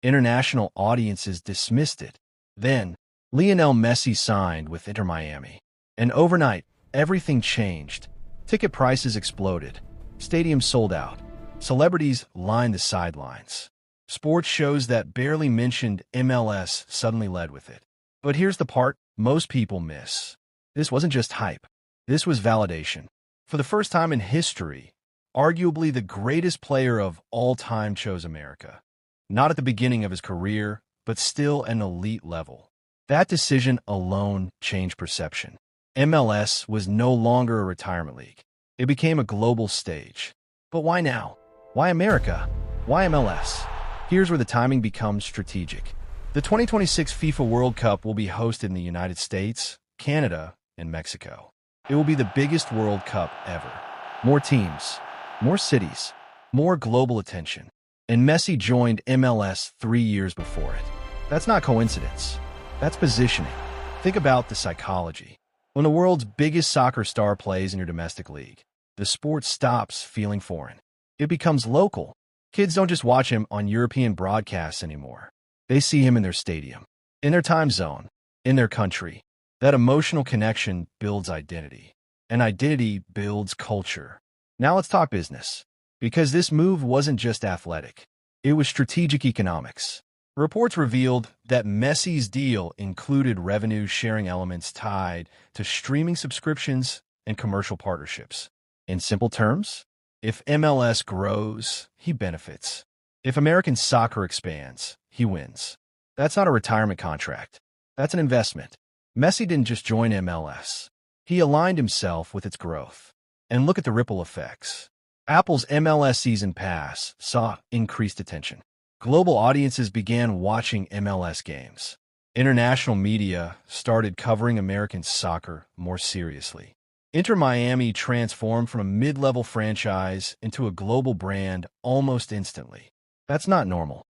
International audiences dismissed it. Then, Lionel Messi signed with Inter Miami. And overnight, everything changed. Ticket prices exploded. Stadiums sold out. Celebrities lined the sidelines. Sports shows that barely mentioned MLS suddenly led with it. But here's the part most people miss. This wasn't just hype. This was validation. For the first time in history, arguably the greatest player of all time chose America. Not at the beginning of his career, but still an elite level. That decision alone changed perception. MLS was no longer a retirement league. It became a global stage. But why now? Why America? Why MLS? Here's where the timing becomes strategic. The 2026 FIFA World Cup will be hosted in the United States, Canada, and Mexico. It will be the biggest World Cup ever. More teams, more cities, more global attention. And Messi joined MLS 3 years before it. That's not coincidence. That's positioning. Think about the psychology. When the world's biggest soccer star plays in your domestic league, the sport stops feeling foreign. It becomes local. Kids don't just watch him on European broadcasts anymore. They see him in their stadium, in their time zone, in their country. That emotional connection builds identity, and identity builds culture. Now let's talk business, because this move wasn't just athletic. It was strategic economics. Reports revealed that Messi's deal included revenue-sharing elements tied to streaming subscriptions and commercial partnerships. In simple terms, if MLS grows, he benefits. If American soccer expands, he wins. That's not a retirement contract. That's an investment. Messi didn't just join MLS. He aligned himself with its growth. And look at the ripple effects. Apple's MLS Season Pass saw increased attention. Global audiences began watching MLS games. International media started covering American soccer more seriously. Inter Miami transformed from a mid-level franchise into a global brand almost instantly. That's not normal.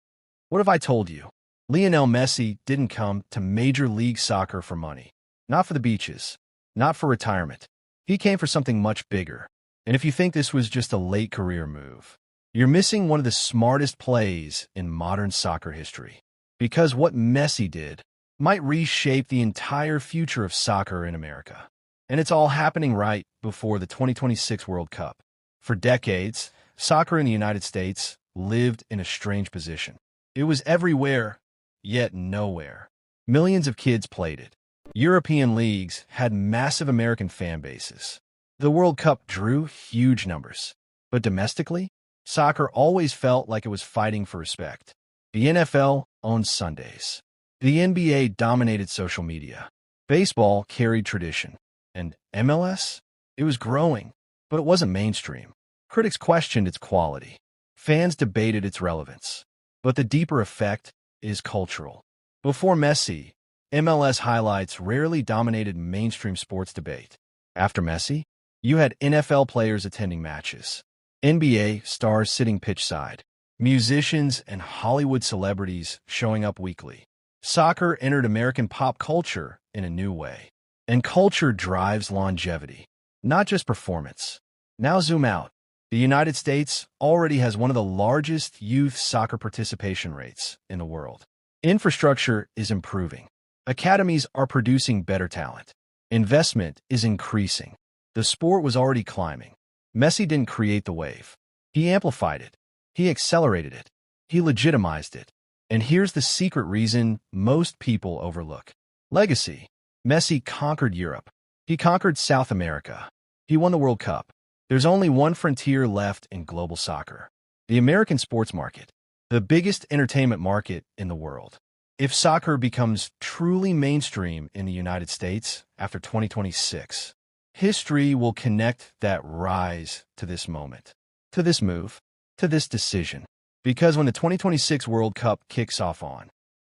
What have I told you? Lionel Messi didn't come to Major League Soccer for money. Not for the beaches. Not for retirement. He came for something much bigger. And if you think this was just a late career move, you're missing one of the smartest plays in modern soccer history. Because what Messi did might reshape the entire future of soccer in America. And it's all happening right before the 2026 World Cup. For decades, soccer in the United States lived in a strange position. It was everywhere, yet nowhere. Millions of kids played it. European leagues had massive American fan bases. The World Cup drew huge numbers. But domestically, soccer always felt like it was fighting for respect. The NFL owned Sundays. The NBA dominated social media. Baseball carried tradition. And MLS? It was growing, but it wasn't mainstream. Critics questioned its quality. Fans debated its relevance. But the deeper effect is cultural. Before Messi, MLS highlights rarely dominated mainstream sports debate. After Messi, you had NFL players attending matches, NBA stars sitting pitchside, musicians and Hollywood celebrities showing up weekly. Soccer entered American pop culture in a new way. And culture drives longevity, not just performance. Now zoom out. The United States already has one of the largest youth soccer participation rates in the world. Infrastructure is improving. Academies are producing better talent. Investment is increasing. The sport was already climbing. Messi didn't create the wave. He amplified it. He accelerated it. He legitimized it. And here's the secret reason most people overlook. Legacy. Messi conquered Europe. He conquered South America. He won the World Cup. There's only one frontier left in global soccer. The American sports market. The biggest entertainment market in the world. If soccer becomes truly mainstream in the United States after 2026, history will connect that rise to this moment, to this move, to this decision. Because when the 2026 World Cup kicks off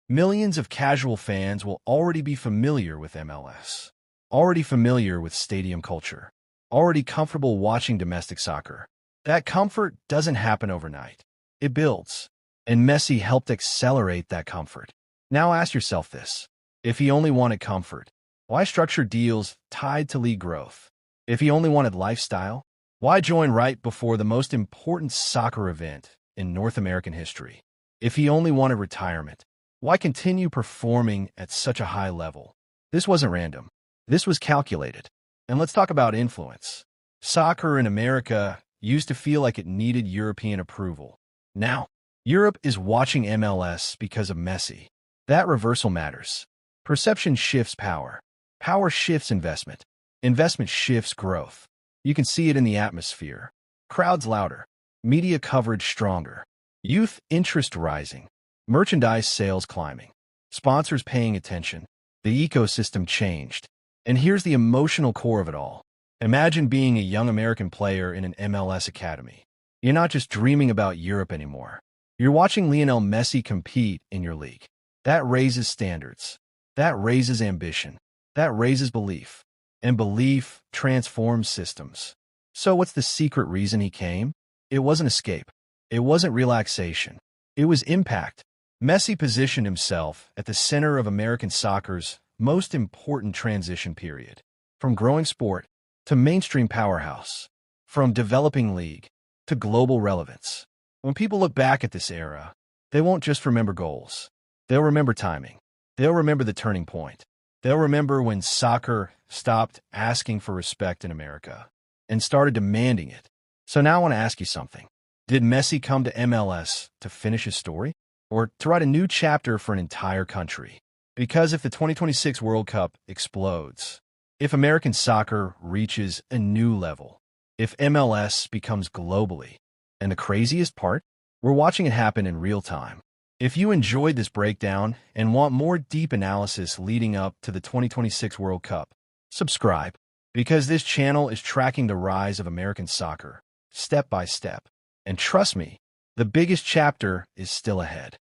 millions of casual fans will already be familiar with MLS, already familiar with stadium culture, already comfortable watching domestic soccer. That comfort doesn't happen overnight. It builds. And Messi helped accelerate that comfort. Now ask yourself this. If he only wanted comfort, why structure deals tied to league growth? If he only wanted lifestyle, why join right before the most important soccer event in North American history? If he only wanted retirement, why continue performing at such a high level? This wasn't random. This was calculated. And let's talk about influence. Soccer in America used to feel like it needed European approval. Now, Europe is watching MLS because of Messi. That reversal matters. Perception shifts power. Power shifts investment. Investment shifts growth. You can see it in the atmosphere. Crowds louder. Media coverage stronger. Youth interest rising. Merchandise sales climbing. Sponsors paying attention. The ecosystem changed. And here's the emotional core of it all. Imagine being a young American player in an MLS academy. You're not just dreaming about Europe anymore. You're watching Lionel Messi compete in your league. That raises standards. That raises ambition. That raises belief. And belief transforms systems. So what's the secret reason he came? It wasn't escape. It wasn't relaxation. It was impact. Messi positioned himself at the center of American soccer's most important transition period. From growing sport to mainstream powerhouse. From developing league to global relevance. When people look back at this era, they won't just remember goals. They'll remember timing. They'll remember the turning point. They'll remember when soccer stopped asking for respect in America and started demanding it. So now I want to ask you something. Did Messi come to MLS to finish his story? Or to write a new chapter for an entire country? Because if the 2026 World Cup explodes, if American soccer reaches a new level, if MLS becomes globally, and the craziest part, we're watching it happen in real time. If you enjoyed this breakdown and want more deep analysis leading up to the 2026 World Cup, subscribe, because this channel is tracking the rise of American soccer, step by step. And trust me, the biggest chapter is still ahead.